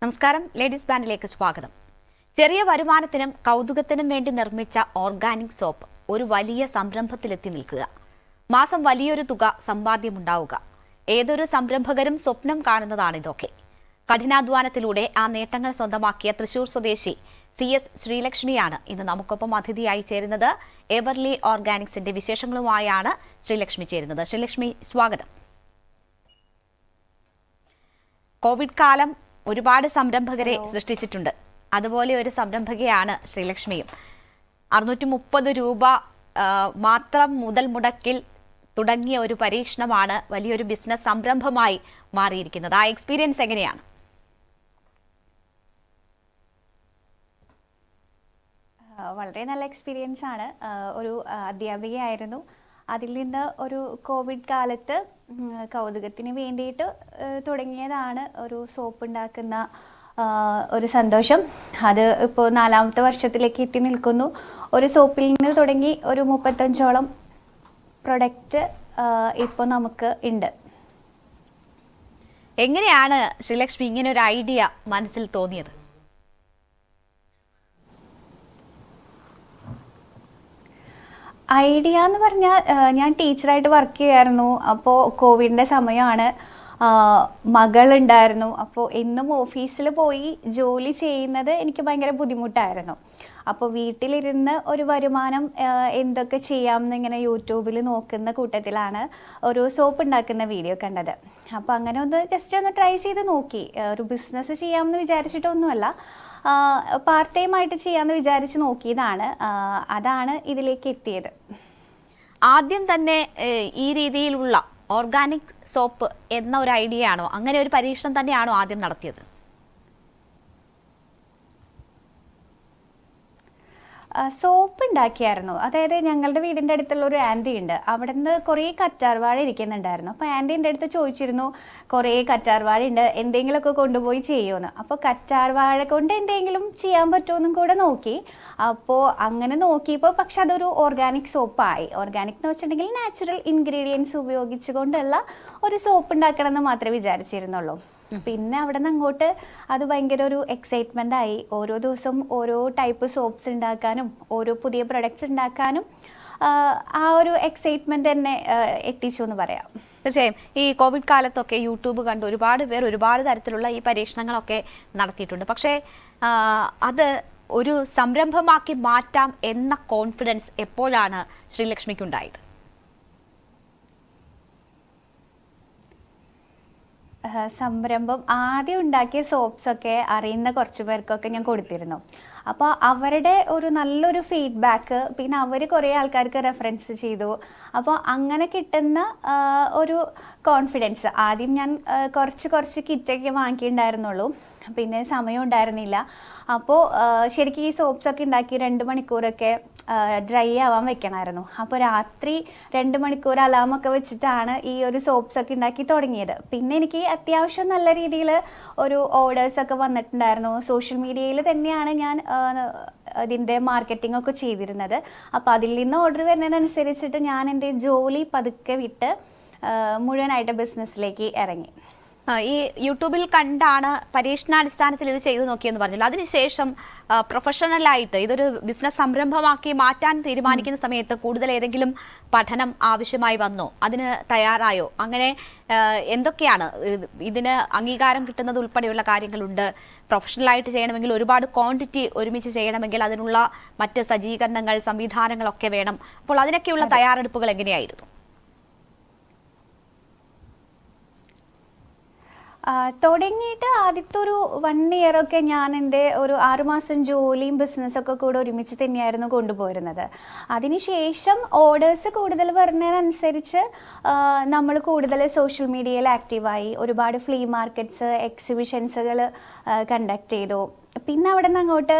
നമസ്കാരം, ലേഡീസ് ബാൻഡിലേക്ക് സ്വാഗതം. ചെറിയ വരുമാനത്തിനും കൗതുകത്തിനും വേണ്ടി നിർമ്മിച്ച ഓർഗാനിക് സോപ്പ് ഒരു വലിയ സംരംഭത്തിലെത്തി നിൽക്കുക. മാസം വലിയൊരു തുക സമ്പാദ്യമുണ്ടാവുക. ഏതൊരു സംരംഭകരും സ്വപ്നം കാണുന്നതാണ് ഇതൊക്കെ. കഠിനാധ്വാനത്തിലൂടെ ആ നേട്ടങ്ങൾ സ്വന്തമാക്കിയ തൃശൂർ സ്വദേശി CS ശ്രീലക്ഷ്മിയാണ് ഇന്ന് നമുക്കൊപ്പം അതിഥിയായി ചേരുന്നത്. എവർലി ഓർഗാനിക്സിന്റെ വിശേഷങ്ങളുമായാണ് ശ്രീലക്ഷ്മി ചേരുന്നത്. ശ്രീലക്ഷ്മി, സ്വാഗതം. കോവിഡ് കാലം ഒരുപാട് സംരംഭകരെ സൃഷ്ടിച്ചിട്ടുണ്ട്. അതുപോലെ ഒരു സംരംഭകയാണ് ശ്രീലക്ഷ്മിയും. 630 രൂപ മാത്രം മുതൽ മുടക്കിൽ തുടങ്ങിയ ഒരു പരീക്ഷണമാണ് വലിയൊരു ബിസിനസ് സംരംഭമായി മാറിയിരിക്കുന്നത്. ആ എക്സ്പീരിയൻസ് എങ്ങനെയാണ്? വളരെ നല്ല എക്സ്പീരിയൻസ് ആണ്. ഒരു അധ്യാപികയായിരുന്നു. അതിൽ നിന്ന് ഒരു കോവിഡ് കാലത്ത് കൗതുകത്തിന് വേണ്ടിയിട്ട് തുടങ്ങിയതാണ് ഒരു സോപ്പ് ഉണ്ടാക്കുന്ന ഒരു സന്തോഷം. അത് ഇപ്പോൾ 4ാമത്തെ വർഷത്തിലേക്ക് എത്തി നിൽക്കുന്നു. ഒരു സോപ്പിൽ നിന്ന് തുടങ്ങി ഒരു 35ഓളം പ്രൊഡക്റ്റ് ഇപ്പോൾ നമുക്ക് ഉണ്ട്. എങ്ങനെയാണ് ശ്രീലക്ഷ്മി ഇങ്ങനെ ഒരു ഐഡിയ മനസ്സിൽ തോന്നിയത്? ഐഡിയ എന്ന് പറഞ്ഞാൽ ഞാൻ ടീച്ചറായിട്ട് വർക്ക് ചെയ്യുമായിരുന്നു. അപ്പോൾ കോവിഡിൻ്റെ സമയമാണ്. മകളുണ്ടായിരുന്നു. അപ്പോൾ എന്നും ഓഫീസിൽ പോയി ജോലി ചെയ്യുന്നത് എനിക്ക് ഭയങ്കര ബുദ്ധിമുട്ടായിരുന്നു. അപ്പോൾ വീട്ടിലിരുന്ന് ഒരു വരുമാനം എന്തൊക്കെ ചെയ്യാമെന്ന് ഇങ്ങനെ യൂട്യൂബിൽ നോക്കുന്ന കൂട്ടത്തിലാണ് ഒരു സോപ്പ് ഉണ്ടാക്കുന്ന വീഡിയോ കണ്ടത്. അപ്പോൾ അങ്ങനെ ജസ്റ്റ് ഒന്ന് ട്രൈ ചെയ്ത് നോക്കി. ഒരു ബിസിനസ് ചെയ്യാമെന്ന് വിചാരിച്ചിട്ടൊന്നുമല്ല, പാർട്ട് ടൈം ആയിട്ട് ചെയ്യാമെന്ന് വിചാരിച്ച് നോക്കിയതാണ്. അതാണ് ഇതിലേക്ക് എത്തിയത്. ആദ്യം തന്നെ ഈ രീതിയിലുള്ള ഓർഗാനിക് സോപ്പ് എന്ന ഒരു ഐഡിയ ആണോ, അങ്ങനെ ഒരു പരീക്ഷണം തന്നെയാണോ ആദ്യം നടത്തിയത്? സോപ്പ് ഉണ്ടാക്കിയായിരുന്നു. അതായത് ഞങ്ങളുടെ വീടിൻ്റെ അടുത്തുള്ള ഒരു ആൻറ്റി ഉണ്ട്. അവിടെ നിന്ന് കുറേ കറ്റാർവാഴ ഇരിക്കുന്നുണ്ടായിരുന്നു. അപ്പോൾ ആൻറ്റീൻ്റെ അടുത്ത് ചോദിച്ചിരുന്നു, കുറേ കറ്റാർവാഴ ഉണ്ട്, എന്തെങ്കിലുമൊക്കെ കൊണ്ടുപോയി ചെയ്യുമെന്ന്. അപ്പോൾ കറ്റാർവാഴ കൊണ്ട് എന്തെങ്കിലും ചെയ്യാൻ പറ്റുമെന്നും കൂടെ നോക്കി. അപ്പോൾ അങ്ങനെ നോക്കിയപ്പോൾ പക്ഷെ അതൊരു ഓർഗാനിക് സോപ്പായി. ഓർഗാനിക് എന്ന് വെച്ചിട്ടുണ്ടെങ്കിൽ നാച്ചുറൽ ഇൻഗ്രീഡിയൻസ് ഉപയോഗിച്ചുകൊണ്ടുള്ള ഒരു സോപ്പ് ഉണ്ടാക്കണം എന്ന് മാത്രമേ വിചാരിച്ചിരുന്നുള്ളൂ. പിന്നെ അവിടെ നിന്ന് അങ്ങോട്ട് അത് ഭയങ്കര ഒരു എക്സൈറ്റ്മെൻ്റ് ആയി. ഓരോ ദിവസം ഓരോ ടൈപ്പ് സോപ്സ് ഉണ്ടാക്കാനും ഓരോ പുതിയ പ്രൊഡക്ട്സ് ഉണ്ടാക്കാനും ആ ഒരു എക്സൈറ്റ്മെന്റ് തന്നെ എത്തിച്ചു എന്ന് പറയാം. തീർച്ചയായും ഈ കോവിഡ് കാലത്തൊക്കെ യൂട്യൂബ് കണ്ട് ഒരുപാട് പേർ ഒരുപാട് തരത്തിലുള്ള ഈ പരീക്ഷണങ്ങളൊക്കെ നടത്തിയിട്ടുണ്ട്. പക്ഷേ അത് ഒരു സംരംഭമാക്കി മാറ്റാം എന്ന കോൺഫിഡൻസ് എപ്പോഴാണ് ശ്രീലക്ഷ്മിക്കുണ്ടായത്? സംരംഭം ആദ്യം ഉണ്ടാക്കിയ സോപ്സൊക്കെ അറിയുന്ന കുറച്ച് പേർക്കൊക്കെ ഞാൻ കൊടുത്തിരുന്നു. അപ്പോൾ അവരുടെ ഒരു നല്ലൊരു ഫീഡ്ബാക്ക്, പിന്നെ അവർ കുറേ ആൾക്കാർക്ക് റെഫറൻസ് ചെയ്തു. അപ്പോൾ അങ്ങനെ കിട്ടുന്ന ഒരു കോൺഫിഡൻസ്. ആദ്യം ഞാൻ കുറച്ച് കിറ്റൊക്കെ വാങ്ങിയിട്ടുണ്ടായിരുന്നുള്ളൂ, പിന്നെ സമയം ഉണ്ടായിരുന്നില്ല. അപ്പോൾ ശരിക്കും ഈ സോപ്സൊക്കെ ഉണ്ടാക്കി 2 മണിക്കൂറൊക്കെ ഡ്രൈ ആവാൻ വെക്കണമായിരുന്നു. അപ്പോൾ രാത്രി 2 മണിക്കൂർ അലാമൊക്കെ വെച്ചിട്ടാണ് ഈ ഒരു സോപ്സൊക്കെ ഉണ്ടാക്കി തുടങ്ങിയത്. പിന്നെ എനിക്ക് അത്യാവശ്യം നല്ല രീതിയിൽ ഒരു ഓർഡേഴ്സൊക്കെ വന്നിട്ടുണ്ടായിരുന്നു. സോഷ്യൽ മീഡിയയിൽ തന്നെയാണ് ഞാൻ അതിൻ്റെ മാർക്കറ്റിംഗ് ഒക്കെ ചെയ്തിരുന്നത്. അപ്പോൾ അതിൽ നിന്ന് ഓർഡർ വരുന്നതിനനുസരിച്ചിട്ട് ഞാൻ എൻ്റെ ജോലി പതുക്കെ വിട്ട് മുഴുവനായിട്ട് ബിസിനസ്സിലേക്ക് ഇറങ്ങി. ഈ യൂട്യൂബിൽ കണ്ടാണ് പരീക്ഷണാടിസ്ഥാനത്തിൽ ഇത് ചെയ്തു നോക്കിയെന്ന് പറഞ്ഞല്ലോ. അതിനുശേഷം പ്രൊഫഷണലായിട്ട് ഇതൊരു ബിസിനസ് സംരംഭമാക്കി മാറ്റാൻ തീരുമാനിക്കുന്ന സമയത്ത് കൂടുതൽ ഏതെങ്കിലും പഠനം ആവശ്യമായി വന്നോ? അതിന് തയ്യാറായോ? അങ്ങനെ എന്തൊക്കെയാണ് ഇതിന് അംഗീകാരം കിട്ടുന്നത് ഉൾപ്പെടെയുള്ള കാര്യങ്ങളുണ്ട്. പ്രൊഫഷണലായിട്ട് ചെയ്യണമെങ്കിൽ ഒരുപാട് ക്വാണ്ടിറ്റി ഒരുമിച്ച് ചെയ്യണമെങ്കിൽ അതിനുള്ള മറ്റ് സജ്ജീകരണങ്ങൾ, സംവിധാനങ്ങളൊക്കെ വേണം. അപ്പോൾ അതിനൊക്കെയുള്ള തയ്യാറെടുപ്പുകൾ എങ്ങനെയായിരുന്നു? തുടങ്ങിയിട്ട് ആദ്യത്തെ ഒരു 1 ഇയറൊക്കെ ഞാൻ എൻ്റെ ഒരു 6 മാസം ജോലിയും ബിസിനസ്സൊക്കെ കൂടെ ഒരുമിച്ച് തന്നെയായിരുന്നു കൊണ്ടുപോയിരുന്നത്. അതിനുശേഷം ഓർഡേഴ്സ് കൂടുതൽ വരുന്നതിനനുസരിച്ച് നമ്മൾ കൂടുതൽ സോഷ്യൽ മീഡിയയിൽ ആക്റ്റീവായി. ഒരുപാട് ഫ്ലീ മാർക്കറ്റ്സ്, എക്സിബിഷൻസുകൾ കണ്ടക്ട് ചെയ്തു. പിന്നെ അവിടെ നിന്ന് അങ്ങോട്ട്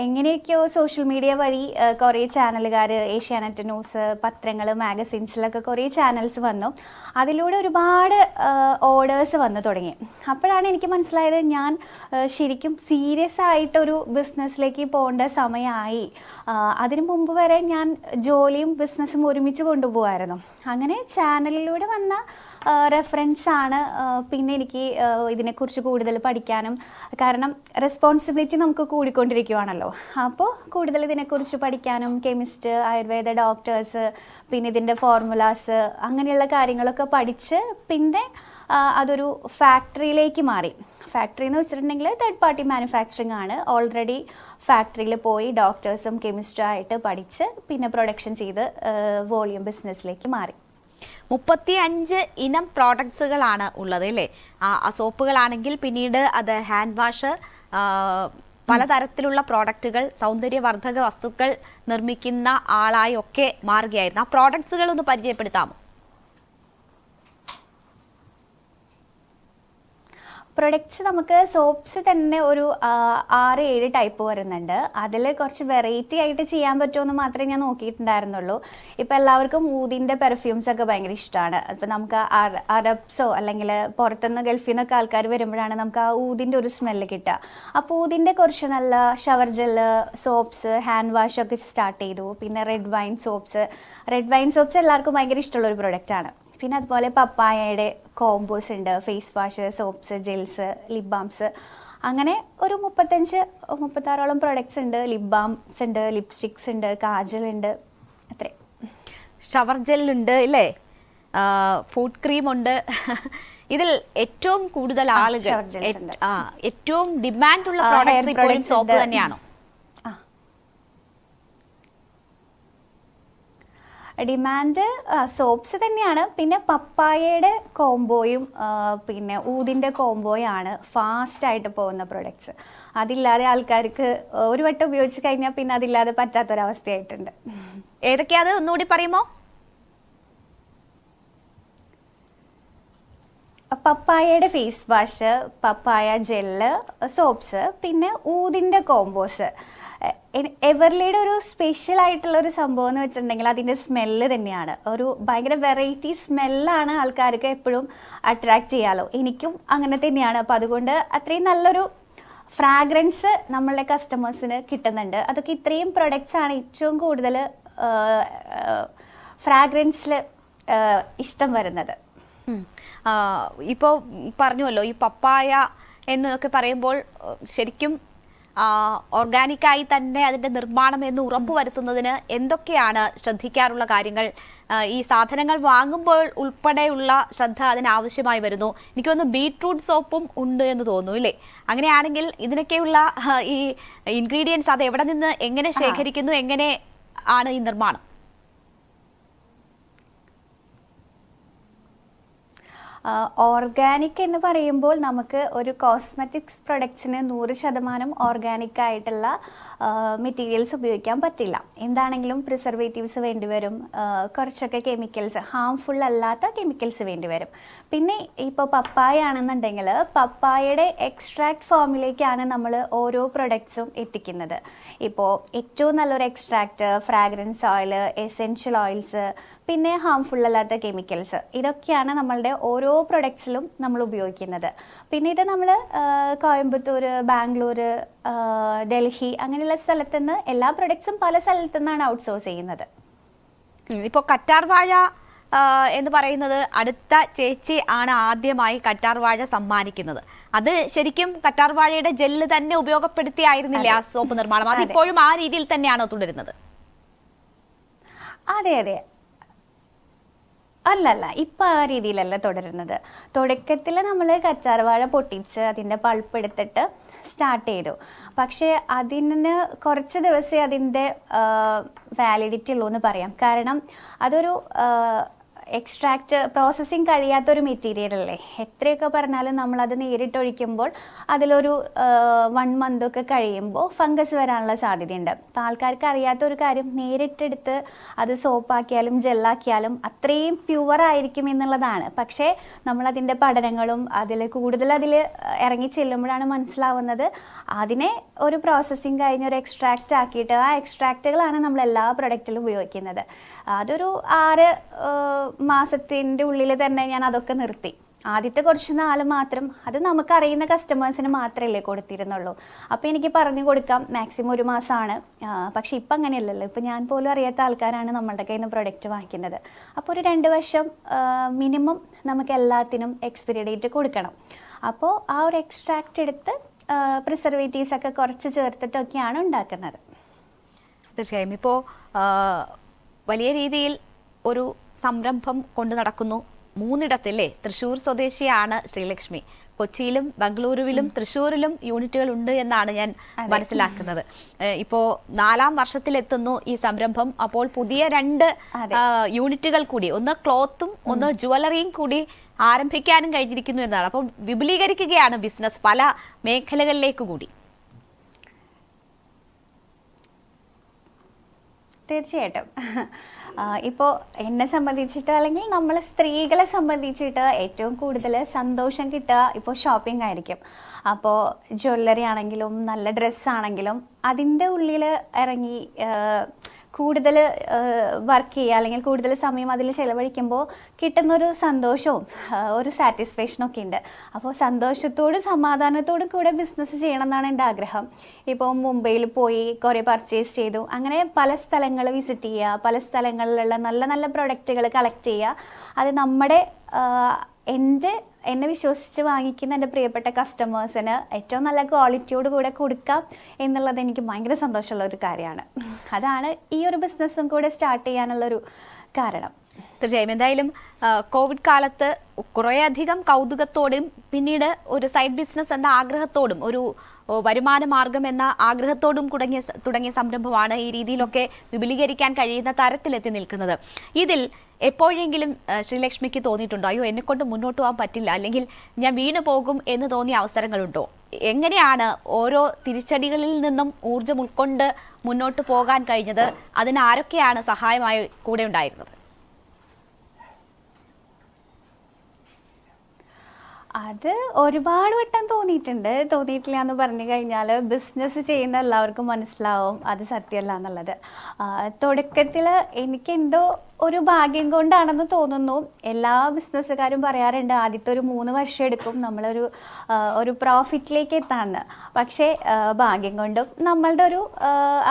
എങ്ങനെയൊക്കെയോ സോഷ്യൽ മീഡിയ വഴി കുറേ ചാനലുകാർ, ഏഷ്യാനെറ്റ് ന്യൂസ്, പത്രങ്ങൾ, മാഗസിൻസിലൊക്കെ കുറേ ചാനൽസ് വന്നു. അതിലൂടെ ഒരുപാട് ഓർഡേഴ്സ് വന്നു തുടങ്ങി. അപ്പോഴാണ് എനിക്ക് മനസ്സിലായത് ഞാൻ ശരിക്കും സീരിയസ് ആയിട്ടൊരു ബിസിനസ്സിലേക്ക് പോകേണ്ട സമയമായി. അതിനു മുമ്പ് വരെ ഞാൻ ജോലിയും ബിസിനസ്സും ഒരുമിച്ച് കൊണ്ടുപോകാമായിരുന്നു. അങ്ങനെ ചാനലിലൂടെ വന്ന റെഫറൻസ് ആണ്. പിന്നെ എനിക്ക് ഇതിനെക്കുറിച്ച് കൂടുതൽ പഠിക്കാനും, കാരണം റെസ്പോൺസിബിലിറ്റി നമുക്ക് കൂടിക്കൊണ്ടിരിക്കുവാണല്ലോ, അപ്പോൾ കൂടുതൽ ഇതിനെക്കുറിച്ച് പഠിക്കാനും കെമിസ്റ്റ്, ആയുർവേദ ഡോക്ടേഴ്സ്, പിന്നെ ഇതിൻ്റെ ഫോർമുലാസ് അങ്ങനെയുള്ള കാര്യങ്ങളൊക്കെ പഠിച്ച് പിന്നെ അതൊരു ഫാക്ടറിയിലേക്ക് മാറി. ഫാക്ടറി എന്ന് വെച്ചിട്ടുണ്ടെങ്കിൽ തേർഡ് പാർട്ടി മാനുഫാക്ചറിങ് ആണ്. ഓൾറെഡി ഫാക്ടറിയിൽ പോയി ഡോക്ടേഴ്സും കെമിസ്റ്റും ആയിട്ട് പഠിച്ച് പിന്നെ പ്രൊഡക്ഷൻ ചെയ്ത് വോളിയം ബിസിനസ്സിലേക്ക് മാറി. 35 ഇനം പ്രോഡക്ട്സുകളാണ് ഉള്ളത് അല്ലേ? ആ സോപ്പുകളാണെങ്കിൽ പിന്നീട് അത് ഹാൻഡ് വാഷ്, പലതരത്തിലുള്ള പ്രോഡക്റ്റുകൾ, സൗന്ദര്യവർദ്ധക വസ്തുക്കൾ നിർമ്മിക്കുന്ന ആളായി ഒക്കെ മാറുകയായിരുന്നു. ആ പ്രോഡക്ട്സുകൾ ഒന്ന് പരിചയപ്പെടുത്താമോ? പ്രൊഡക്ട്സ് നമുക്ക് സോപ്സ് തന്നെ ഒരു 6-7 ടൈപ്പ് വരുന്നുണ്ട്. അതിൽ കുറച്ച് വെറൈറ്റി ആയിട്ട് ചെയ്യാൻ പറ്റുമെന്ന് മാത്രമേ ഞാൻ നോക്കിയിട്ടുണ്ടായിരുന്നുള്ളൂ. ഇപ്പം എല്ലാവർക്കും ഊതിൻ്റെ പെർഫ്യൂംസ് ഒക്കെ ഭയങ്കര ഇഷ്ടമാണ്. ഇപ്പം നമുക്ക് അറബ്സോ അല്ലെങ്കിൽ പുറത്തുനിന്ന് ഗൾഫിൽ നിന്നൊക്കെ ആൾക്കാർ വരുമ്പോഴാണ് നമുക്ക് ആ ഊതിൻ്റെ ഒരു സ്മെല്ല് കിട്ടുക. അപ്പോൾ ഊതിൻ്റെ കുറച്ച് നല്ല shower gel, soaps, hand wash ഒക്കെ സ്റ്റാർട്ട് ചെയ്തു. പിന്നെ റെഡ് വൈൻ സോപ്സ് എല്ലാവർക്കും ഭയങ്കര ഇഷ്ടമുള്ള ഒരു പ്രൊഡക്റ്റാണ്. പിന്നെ അതുപോലെ പപ്പായയുടെ കോംബോസ് ഉണ്ട്, face wash, soaps, gels, lip balms, അങ്ങനെ ഒരു 35-36ഓളം പ്രൊഡക്ട്സ് ഉണ്ട്. ലിപ് ബാംസ് ഉണ്ട്, ലിപ്സ്റ്റിക്സ് ഉണ്ട്, കാജൽ ഉണ്ട്, അത്രേ. ഷവർ ജെല്ലുണ്ട് അല്ലേ, ഫുഡ് ക്രീം ഉണ്ട്. ഇതിൽ ഏറ്റവും കൂടുതൽ ആളുകൾ, ഏറ്റവും ഡിമാൻഡ് ഉള്ള പ്രോഡക്ട്സ് ഇപ്പോഴും സോപ്പ് തന്നെയാണോ? ഡിമാൻഡ് സോപ്സ് തന്നെയാണ്. പിന്നെ പപ്പായയുടെ കോംബോയും പിന്നെ ഊതിൻ്റെ കോംബോയാണ് ഫാസ്റ്റായിട്ട് പോകുന്ന പ്രൊഡക്ട്സ്. അതില്ലാതെ ആൾക്കാർക്ക് ഒരു വട്ടം ഉപയോഗിച്ച് കഴിഞ്ഞാൽ പിന്നെ അതില്ലാതെ പറ്റാത്തൊരവസ്ഥയായിട്ടുണ്ട്. ഏതൊക്കെയാ, അത് ഒന്നുകൂടി പറയുമോ? പപ്പായയുടെ ഫേസ് വാഷ്, പപ്പായ ജെല്ല്, സോപ്സ്, പിന്നെ ഊതിൻ്റെ കോംബോസ്. എവർലിയുടെ ഒരു സ്പെഷ്യൽ ആയിട്ടുള്ള ഒരു സംഭവം എന്ന് വെച്ചിട്ടുണ്ടെങ്കിൽ അതിൻ്റെ സ്മെല്ല് തന്നെയാണ്. ഒരു ഭയങ്കര വെറൈറ്റി സ്മെല്ലാണ് ആൾക്കാർക്ക് എപ്പോഴും അട്രാക്ട് ചെയ്യാലോ. എനിക്കും അങ്ങനെ തന്നെയാണ്. അപ്പോൾ അതുകൊണ്ട് അത്രയും നല്ലൊരു ഫ്രാഗ്രൻസ് നമ്മളുടെ കസ്റ്റമേഴ്സിന് കിട്ടുന്നുണ്ട്. അതൊക്കെ ഇത്രയും പ്രൊഡക്ട്സ് ആണ് ഏറ്റവും കൂടുതൽ ഫ്രാഗ്രൻസിൽ ഇഷ്ടം വരുന്നത്. ഇപ്പോൾ പറഞ്ഞുവല്ലോ, ഈ പപ്പായ എന്നൊക്കെ പറയുമ്പോൾ ശരിക്കും ഓർഗാനിക്കായി തന്നെ അതിൻ്റെ നിർമ്മാണം എന്ന് ഉറപ്പുവരുത്തുന്നതിന് എന്തൊക്കെയാണ് ശ്രദ്ധിക്കാറുള്ള കാര്യങ്ങൾ? ഈ സാധനങ്ങൾ വാങ്ങുമ്പോൾ ഉൾപ്പെടെയുള്ള ശ്രദ്ധ അതിനാവശ്യമായി വരുന്നു. എനിക്ക് തോന്നുന്നു ബീട്രൂട്ട് സോപ്പും ഉണ്ട് എന്ന് തോന്നുന്നു ഇല്ലേ? അങ്ങനെയാണെങ്കിൽ ഇതിനൊക്കെയുള്ള ഈ ഇൻഗ്രീഡിയൻസ് അത് എവിടെ നിന്ന് എങ്ങനെ ശേഖരിക്കുന്നു, എങ്ങനെ ആണ് ഈ നിർമ്മാണം? ഓർഗാനിക് എന്ന് പറയുമ്പോൾ നമുക്ക് ഒരു കോസ്മെറ്റിക്സ് പ്രൊഡക്ട്സിന് 100% ഓർഗാനിക് ആയിട്ടുള്ള മെറ്റീരിയൽസ് ഉപയോഗിക്കാൻ പറ്റില്ല. എന്താണെങ്കിലും പ്രിസർവേറ്റീവ്സ് വേണ്ടിവരും, കുറച്ചൊക്കെ കെമിക്കൽസ്, ഹാംഫുൾ അല്ലാത്ത കെമിക്കൽസ് വേണ്ടിവരും. പിന്നെ ഇപ്പോൾ പപ്പായ ആണെന്നുണ്ടെങ്കിൽ പപ്പായയുടെ എക്സ്ട്രാക്ട് ഫോമിലേക്കാണ് നമ്മൾ ഓരോ പ്രൊഡക്ട്സും എത്തിക്കുന്നത്. ഇപ്പോൾ ഏറ്റവും നല്ലൊരു extract, fragrance oil, essential oils, പിന്നെ ഹാംഫുൾ അല്ലാത്ത കെമിക്കൽസ്, ഇതൊക്കെയാണ് നമ്മളുടെ ഓരോ പ്രൊഡക്ട്സിലും നമ്മൾ ഉപയോഗിക്കുന്നത്. പിന്നെ ഇത് നമ്മൾ കോയമ്പത്തൂർ, ബാംഗ്ലൂർ, ഡൽഹി അങ്ങനെയുള്ള സ്ഥലത്തു നിന്ന് എല്ലാ പ്രൊഡക്ട്സും പല സ്ഥലത്തു നിന്നാണ് ഔട്ട്സോഴ്സ് ചെയ്യുന്നത്. ഇപ്പോൾ കറ്റാർ വാഴ എന്ന് പറയുന്നത് അടുത്ത ചേച്ചി ആണ് ആദ്യമായി കറ്റാർ വാഴ സമ്മാനിക്കുന്നത്. അത് ശരിക്കും കറ്റാർ വാഴയുടെ ജെല്ല് തന്നെ ഉപയോഗപ്പെടുത്തിയായിരുന്നില്ലേ ആ സോപ്പ് നിർമ്മാണം? അതിപ്പോഴും ആ രീതിയിൽ തന്നെയാണോ തുടരുന്നത്? അതെ അതെ, അല്ലല്ല, ഇപ്പം ആ രീതിയിലല്ല തുടരുന്നത്. തുടക്കത്തിൽ നമ്മൾ കറ്റാർവാഴ പൊട്ടിച്ച് അതിൻ്റെ പൾപ്പ് എടുത്തിട്ട് സ്റ്റാർട്ട് ചെയ്തു. പക്ഷേ അതിന് കുറച്ച് ദിവസമേ അതിൻ്റെ വാലിഡിറ്റി ഉള്ളൂ എന്ന് പറയാം. കാരണം അതൊരു എക്സ്ട്രാക്റ്റ് പ്രോസസ്സിങ് കഴിയാത്തൊരു മെറ്റീരിയൽ അല്ലേ. എത്രയൊക്കെ പറഞ്ഞാലും നമ്മളത് നേരിട്ടൊഴിക്കുമ്പോൾ അതിലൊരു 1 month ഒക്കെ കഴിയുമ്പോൾ ഫംഗസ് വരാനുള്ള സാധ്യതയുണ്ട്. അപ്പം ആൾക്കാർക്ക് അറിയാത്തൊരു കാര്യം, നേരിട്ടെടുത്ത് അത് സോപ്പാക്കിയാലും ജെല്ലാക്കിയാലും അത്രയും പ്യുവറായിരിക്കും എന്നുള്ളതാണ്. പക്ഷേ നമ്മളതിൻ്റെ പഠനങ്ങളും കൂടുതൽ ഇറങ്ങി ചെല്ലുമ്പോഴാണ് മനസ്സിലാവുന്നത് അതിനെ ഒരു പ്രോസസ്സിങ് കഴിഞ്ഞ് ഒരു എക്സ്ട്രാക്റ്റ് ആക്കിയിട്ട് ആ എക്സ്ട്രാക്റ്റുകളാണ് നമ്മൾ എല്ലാ പ്രൊഡക്റ്റിലും ഉപയോഗിക്കുന്നത്. അതൊരു 6 മാസത്തിൻ്റെ ഉള്ളിൽ തന്നെ ഞാൻ അതൊക്കെ നിർത്തി. ആദ്യത്തെ കുറച്ച് നാൾ മാത്രം അത് നമുക്കറിയുന്ന കസ്റ്റമേഴ്സിന് മാത്രമല്ലേ കൊടുത്തിരുന്നുള്ളൂ. അപ്പോൾ എനിക്ക് പറഞ്ഞു കൊടുക്കാം മാക്സിമം 1 മാസമാണ്. പക്ഷെ ഇപ്പം അങ്ങനെയല്ലല്ലോ. ഇപ്പം ഞാൻ പോലും അറിയാത്ത ആൾക്കാരാണ് നമ്മളുടെ കയ്യിൽ നിന്ന് പ്രൊഡക്റ്റ് വാങ്ങിക്കുന്നത്. അപ്പോൾ ഒരു 2 വർഷം മിനിമം നമുക്ക് എല്ലാത്തിനും എക്സ്പയറി ഡേറ്റ് കൊടുക്കണം. അപ്പോൾ ആ ഒരു എക്സ്ട്രാക്റ്റ് എടുത്ത് പ്രിസർവേറ്റീവ്സ് ഒക്കെ കുറച്ച് ചേർത്തിട്ടൊക്കെയാണ് ഉണ്ടാക്കുന്നത്. തീർച്ചയായും ഇപ്പോൾ വലിയ രീതിയിൽ ഒരു സംരംഭം കൊണ്ടു നടക്കുന്നു 3 ഇടത്തല്ലേ. തൃശ്ശൂർ സ്വദേശിയാണ് ശ്രീലക്ഷ്മി. കൊച്ചിയിലും ബംഗളൂരുവിലും തൃശ്ശൂരിലും യൂണിറ്റുകൾ ഉണ്ട് എന്നാണ് ഞാൻ മനസ്സിലാക്കുന്നത്. ഇപ്പോ 4ാം വർഷത്തിലെത്തുന്നു ഈ സംരംഭം. അപ്പോൾ പുതിയ 2 യൂണിറ്റുകൾ കൂടി, ഒന്ന് ക്ലോത്തും ഒന്ന് ജുവലറിയും കൂടി ആരംഭിക്കാനും കഴിഞ്ഞിരിക്കുന്നു എന്നാണ്. അപ്പോൾ വിപുലീകരിക്കുകയാണ് ബിസിനസ് പല മേഖലകളിലേക്ക് കൂടി. തീർച്ചയായിട്ടും. ഇപ്പോൾ എന്നെ സംബന്ധിച്ചിട്ട് അല്ലെങ്കിൽ നമ്മൾ സ്ത്രീകളെ സംബന്ധിച്ചിട്ട് ഏറ്റവും കൂടുതൽ സന്തോഷം കിട്ടുക ഇപ്പോൾ ഷോപ്പിംഗ് ആയിരിക്കും. അപ്പോൾ ജ്വല്ലറി ആണെങ്കിലും നല്ല ഡ്രസ്സാണെങ്കിലും അതിൻ്റെ ഉള്ളിൽ ഇറങ്ങി കൂടുതൽ വർക്ക് ചെയ്യുക അല്ലെങ്കിൽ കൂടുതൽ സമയം അതിൽ ചിലവഴിക്കുമ്പോൾ കിട്ടുന്നൊരു സന്തോഷവും ഒരു സാറ്റിസ്ഫാക്ഷനും ഒക്കെ ഉണ്ട്. അപ്പോൾ സന്തോഷത്തോടും സമാധാനത്തോടും കൂടെ ബിസിനസ് ചെയ്യണം എന്നാണ് എൻ്റെ ആഗ്രഹം. ഇപ്പോൾ മുംബൈയിൽ പോയി കുറേ പർച്ചേസ് ചെയ്തു, അങ്ങനെ പല സ്ഥലങ്ങൾ വിസിറ്റ് ചെയ്യുക, പല സ്ഥലങ്ങളിലുള്ള നല്ല നല്ല പ്രൊഡക്റ്റുകൾ കളക്ട് ചെയ്യുക. അത് നമ്മുടെ എന്നെ വിശ്വസിച്ച് വാങ്ങിക്കുന്ന എൻ്റെ പ്രിയപ്പെട്ട കസ്റ്റമേഴ്സിന് ഏറ്റവും നല്ല ക്വാളിറ്റിയോട് കൂടെ കൊടുക്കാം എന്നുള്ളത് എനിക്ക് ഭയങ്കര സന്തോഷമുള്ള ഒരു കാര്യമാണ്. അതാണ് ഈ ഒരു ബിസിനസ്സും കൂടെ സ്റ്റാർട്ട് ചെയ്യാനുള്ളൊരു കാരണം. തീർച്ചയായും. എന്തായാലും കോവിഡ് കാലത്ത് കുറേയധികം കൗതുകത്തോടും പിന്നീട് ഒരു സൈഡ് ബിസിനസ് എന്ന ആഗ്രഹത്തോടും ഒരു വരുമാന മാർഗം എന്ന ആഗ്രഹത്തോടും തുടങ്ങിയ സംരംഭമാണ് ഈ രീതിയിലൊക്കെ വിപുലീകരിക്കാൻ കഴിയുന്ന തരത്തിലെത്തി നിൽക്കുന്നത്. ഇതിൽ എപ്പോഴെങ്കിലും ശ്രീലക്ഷ്മിക്ക് തോന്നിയിട്ടുണ്ടോ അയ്യോ എന്നെക്കൊണ്ട് മുന്നോട്ട് പോകാൻ പറ്റില്ല, അല്ലെങ്കിൽ ഞാൻ വീണു പോകും എന്ന് തോന്നിയ അവസരങ്ങളുണ്ടോ? എങ്ങനെയാണ് ഓരോ തിരിച്ചടികളിൽ നിന്നും ഊർജ്ജം ഉൾക്കൊണ്ട് മുന്നോട്ട് പോകാൻ കഴിഞ്ഞത്? അതിന് ആരൊക്കെയാണ് സഹായമായി കൂടെ ഉണ്ടായിരുന്നത്? അത് ഒരുപാട് വട്ടം തോന്നിയിട്ടില്ല എന്ന് പറഞ്ഞു കഴിഞ്ഞാൽ ബിസിനസ് ചെയ്യുന്ന എല്ലാവർക്കും മനസ്സിലാവും അത് സത്യമല്ല എന്നുള്ളത്. തുടക്കത്തിൽ എനിക്കെന്തോ ഒരു ഭാഗ്യം കൊണ്ടാണെന്ന് തോന്നുന്നു. എല്ലാ ബിസിനസ്സുകാരും പറയാറുണ്ട് ആദ്യത്തെ ഒരു 3 വർഷം എടുക്കും നമ്മളൊരു പ്രോഫിറ്റിലേക്ക് എത്താന്ന്. പക്ഷേ ഭാഗ്യം കൊണ്ടും നമ്മളുടെ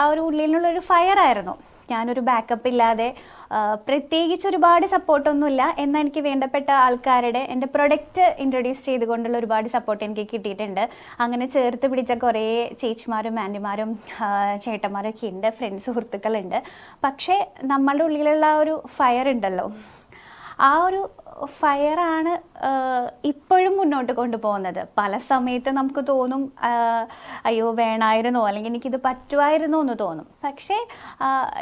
ആ ഒരു ഉള്ളിലുള്ളൊരു ഫയർ ആയിരുന്നു. ഞാനൊരു ബാക്കപ്പ് ഇല്ലാതെ പ്രത്യേകിച്ച് ഒരുപാട് സപ്പോർട്ടൊന്നുമില്ല, എന്നാൽ എനിക്ക് വേണ്ടപ്പെട്ട ആൾക്കാരുടെ എൻ്റെ പ്രൊഡക്റ്റ് ഇൻട്രൊഡ്യൂസ് ചെയ്തുകൊണ്ടുള്ള ഒരുപാട് സപ്പോർട്ട് എനിക്ക് കിട്ടിയിട്ടുണ്ട്. അങ്ങനെ ചേർത്ത് പിടിച്ച കുറേ ചേച്ചിമാരും ആൻറ്റിമാരും ചേട്ടന്മാരൊക്കെ ഉണ്ട്, ഫ്രണ്ട്സ് സുഹൃത്തുക്കളുണ്ട്. പക്ഷേ നമ്മളുടെ ഉള്ളിലുള്ള ആ ഒരു ഫയർ ഉണ്ടല്ലോ, ആ ഒരു ഫയറാണ് ഇപ്പോഴും മുന്നോട്ട് കൊണ്ടുപോകുന്നത്. പല സമയത്ത് നമുക്ക് തോന്നും അയ്യോ വേണമായിരുന്നോ അല്ലെങ്കിൽ എനിക്കിത് പറ്റുമായിരുന്നോ എന്ന് തോന്നും. പക്ഷേ